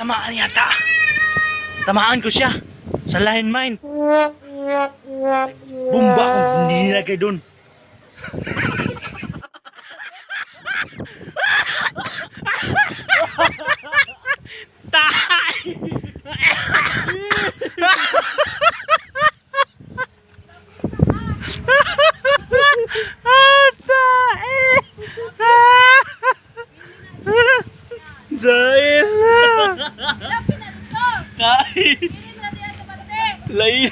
Tamaan yata. Tamaan ko siya sa line mine. Bumba kung hindi nilagay dun. Tay! Dahil kain lain